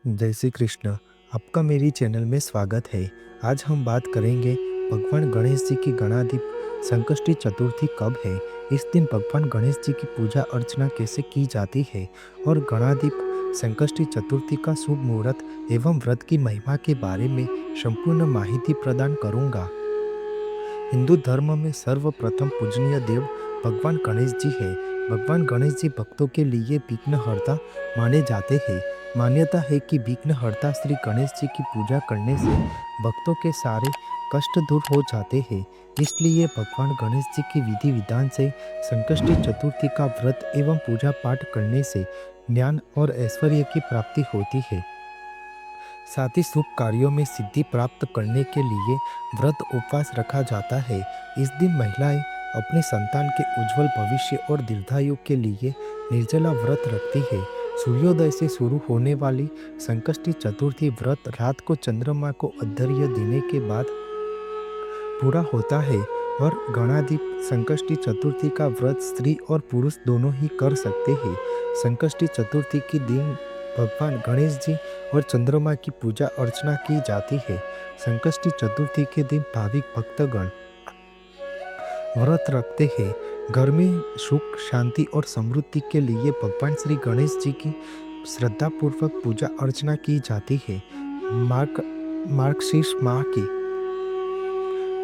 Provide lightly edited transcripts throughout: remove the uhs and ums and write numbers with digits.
जय श्री कृष्ण। आपका मेरी चैनल में स्वागत है। आज हम बात करेंगे भगवान गणेश जी की गणाधिप संकष्टी चतुर्थी कब है, इस दिन भगवान गणेश जी की पूजा अर्चना कैसे की जाती है और गणाधिप संकष्टी चतुर्थी का शुभ मुहूर्त एवं व्रत की महिमा के बारे में संपूर्ण माहिती प्रदान करूंगा। हिंदू धर्म में सर्वप्रथम पूजनीय देव भगवान गणेश जी है। भगवान गणेश जी भक्तों के लिए विघ्नहर्ता माने जाते हैं। मान्यता है कि विघ्नहर्ता श्री गणेश जी की पूजा करने से भक्तों के सारे कष्ट दूर हो जाते हैं। इसलिए भगवान गणेश जी की विधि विधान से संकष्टी चतुर्थी का व्रत एवं पूजा पाठ करने से ज्ञान और ऐश्वर्य की प्राप्ति होती है। साथ ही शुभ कार्यों में सिद्धि प्राप्त करने के लिए व्रत उपवास रखा जाता है। इस दिन महिलाएं अपने संतान के उज्जवल भविष्य और दीर्घायु के लिए निर्जला व्रत रखती है। सूर्योदय से शुरू होने वाली संकष्टी चतुर्थी व्रत रात को चंद्रमा को अर्घ्य देने के बाद पूरा होता है और गणाधिप संकष्टी चतुर्थी का व्रत स्त्री और पुरुष दोनों ही कर सकते हैं। संकष्टी चतुर्थी के दिन भगवान गणेश जी और चंद्रमा की पूजा अर्चना की जाती है। संकष्टी चतुर्थी के दिन भाविक भक्तगण व्रत रखते हैं। घर में सुख शांति और समृद्धि के लिए भगवान श्री गणेश जी की श्रद्धापूर्वक पूजा अर्चना की जाती है। मार्गशीर्ष माह की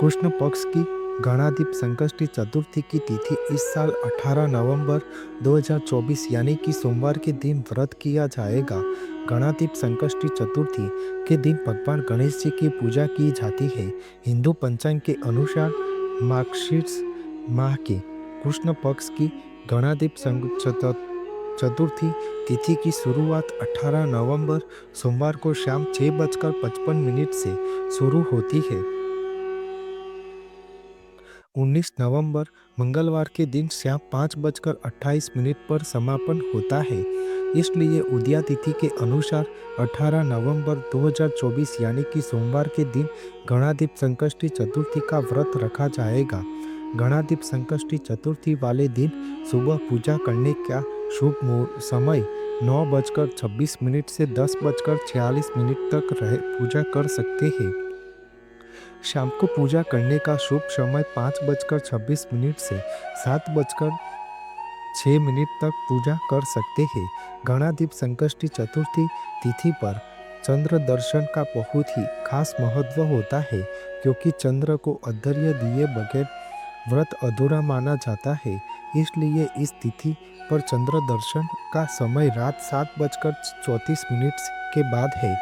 कृष्ण पक्ष की गणाधिप संकष्टी चतुर्थी की तिथि इस साल 18 नवंबर 2024 यानी कि सोमवार के दिन व्रत किया जाएगा। गणाधिप संकष्टी चतुर्थी के दिन भगवान गणेश जी की पूजा की जाती है। हिंदू पंचांग के अनुसार मार्गशीर्ष माह के कृष्ण पक्ष की गणाधिप चतुर्थी तिथि की शुरुआत 18 नवंबर सोमवार को शाम 6:55 से शुरू होती है। 19 नवंबर मंगलवार के दिन शाम 5:28 पर समापन होता है। इसलिए उदया तिथि के अनुसार 18 नवंबर 2024 यानी कि सोमवार के दिन गणाधिप संकष्टी चतुर्थी का व्रत रखा जाएगा। गणाधिप संकष्टी चतुर्थी वाले दिन सुबह पूजा करने का शुभ समय 9:26 से 10:46 तक पूजा कर सकते हैं। शाम को पूजा करने का शुभ समय 5:26 से 7:06 तक पूजा कर सकते हैं। गणाधिप संकष्टी चतुर्थी तिथि पर चंद्र दर्शन का बहुत ही खास महत्व होता है, क्योंकि चंद्र को अर्घ्य दिए बगैर व्रत अधूरा माना जाता है। इसलिए इस तिथि पर चंद्र दर्शन का समय रात 7:34 के बाद है।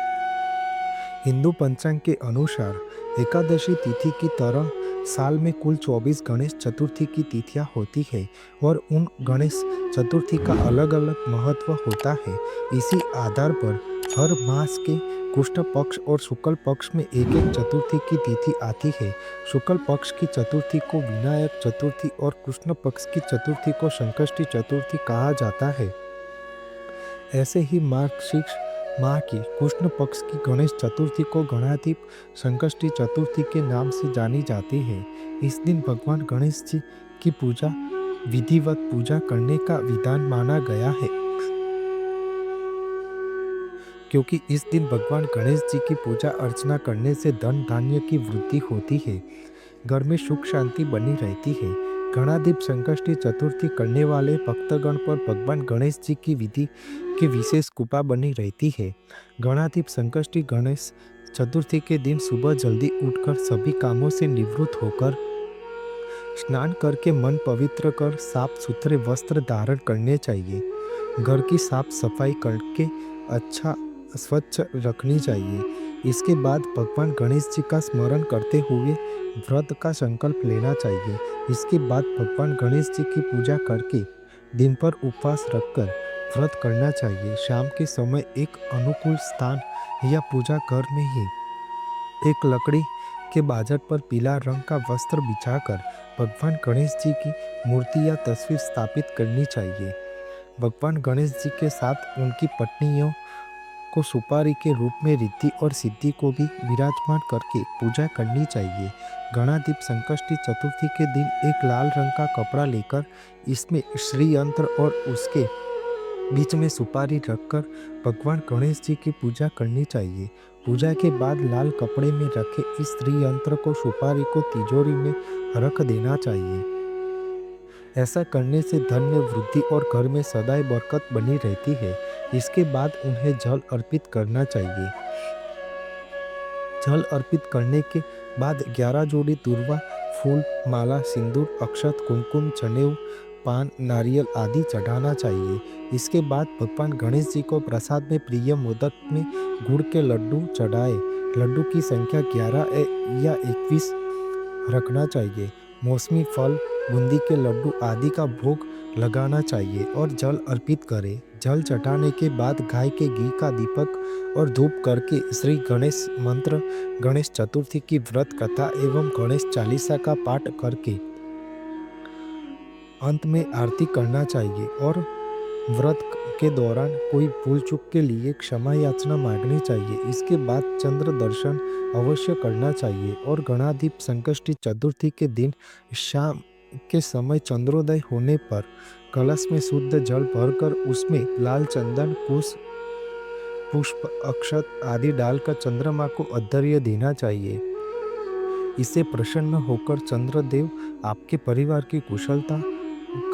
हिंदू पंचांग के अनुसार एकादशी तिथि की तरह साल में कुल 24 गणेश चतुर्थी की तिथियां होती है और उन गणेश चतुर्थी का अलग अलग महत्व होता है। इसी आधार पर हर मास के कृष्ण पक्ष और शुक्ल पक्ष में एक एक चतुर्थी की तिथि आती है। शुक्ल पक्ष की चतुर्थी को विनायक चतुर्थी और कृष्ण पक्ष की चतुर्थी को संकष्टी चतुर्थी कहा जाता है। ऐसे ही मार्गशीर्ष माह की कृष्ण पक्ष की गणेश चतुर्थी को गणाधिप संकष्टी चतुर्थी के नाम से जानी जाती है। इस दिन भगवान गणेश जी की पूजा विधिवत पूजा करने का विधान माना गया है, क्योंकि इस दिन भगवान गणेश जी की पूजा अर्चना करने से धन धान्य की वृद्धि होती है, घर में सुख शांति बनी रहती है। गणाधिप संकष्टी चतुर्थी करने वाले भक्तगण पर भगवान गणेश जी की विधि की विशेष कृपा बनी रहती है। गणाधिप संकष्टी गणेश चतुर्थी के दिन सुबह जल्दी उठकर सभी कामों से निवृत्त होकर स्नान करके मन पवित्र कर साफ सुथरे वस्त्र धारण करने चाहिए। घर की साफ सफाई करके अच्छा स्वच्छ रखनी चाहिए। इसके बाद भगवान गणेश जी का स्मरण करते हुए व्रत का संकल्प लेना चाहिए। इसके बाद भगवान गणेश जी की पूजा करके दिन पर उपवास रखकर व्रत करना चाहिए। शाम के समय एक अनुकूल स्थान या पूजा घर में ही एक लकड़ी के बाजट पर पीला रंग का वस्त्र बिछाकर भगवान गणेश जी की मूर्ति या तस्वीर स्थापित करनी चाहिए। भगवान गणेश जी के साथ उनकी पत्नियों को सुपारी के रूप में रिद्धि और सिद्धि को भी विराजमान करके पूजा करनी चाहिए। गणाधिप संकष्टी चतुर्थी के दिन एक लाल रंग का कपड़ा लेकर इसमें श्री यंत्र और उसके बीच में सुपारी रखकर भगवान गणेश जी की पूजा करनी चाहिए। पूजा के बाद लाल कपड़े में रखे इस श्री यंत्र को सुपारी को तिजोरी में रख देना चाहिए। ऐसा करने से धन में वृद्धि और घर में सदैव बरकत बनी रहती है। इसके बाद उन्हें जल अर्पित करना चाहिए। जल अर्पित करने के बाद 11 जोड़ी दूर्वा, फूल, माला, सिंदूर, अक्षत, कुमकुम, जनेऊ, पान, नारियल आदि चढ़ाना चाहिए। इसके बाद भगवान गणेश जी को प्रसाद में प्रिय मोदक में गुड़ के लड्डू चढ़ाए। लड्डू की संख्या 11 या 21 रखना चाहिए। मौसमी फल, बूंदी के लड्डू आदि का भोग लगाना चाहिए और जल अर्पित करें। जल चढ़ाने के बाद गाय के घी का दीपक और धूप करके श्री गणेश मंत्र, गणेश चतुर्थी की व्रत कथा एवं गणेश चालीसा का पाठ करके अंत में आरती करना चाहिए और व्रत के दौरान कोई भूल चूक के लिए क्षमा याचना मांगनी चाहिए। इसके बाद चंद्र दर्शन अवश्य करना चाहिए और गणाधिप संकष्टी चतुर्थी के दिन शाम के समय चंद्रोदय होने पर कलश में शुद्ध जल भरकर उसमें लाल चंदन, कुश, पुष्प, अक्षत आदि डालकर चंद्रमा को अर्घ्य देना चाहिए। इससे प्रसन्न होकर चंद्रदेव आपके परिवार की कुशलता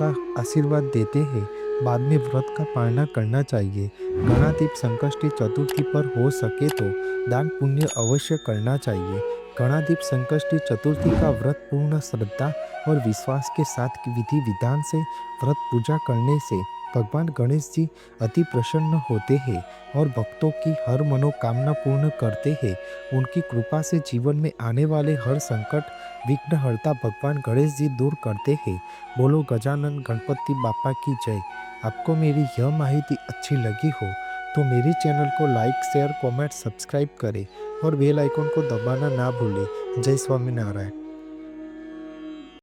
का आशीर्वाद देते हैं। बाद में व्रत का पालना करना चाहिए। गणाधिप संकष्टी चतुर्थी पर हो सके तो दान पुण्य अवश्य करना चाहिए। गणाधिप संकष्टी चतुर्थी का व्रत पूर्ण श्रद्धा और विश्वास के साथ विधि विधान से व्रत पूजा करने से भगवान गणेश जी अति प्रसन्न होते हैं और भक्तों की हर मनोकामना पूर्ण करते हैं। उनकी कृपा से जीवन में आने वाले हर संकट विघ्नहर्ता भगवान गणेश जी दूर करते हैं। बोलो गजानन गणपति बापा की जय। आपको मेरी यह माहिती अच्छी लगी हो तो मेरे चैनल को लाइक, शेयर, कमेंट, सब्सक्राइब करें और बेल आइकन को दबाना ना भूलें। जय स्वामीनारायण।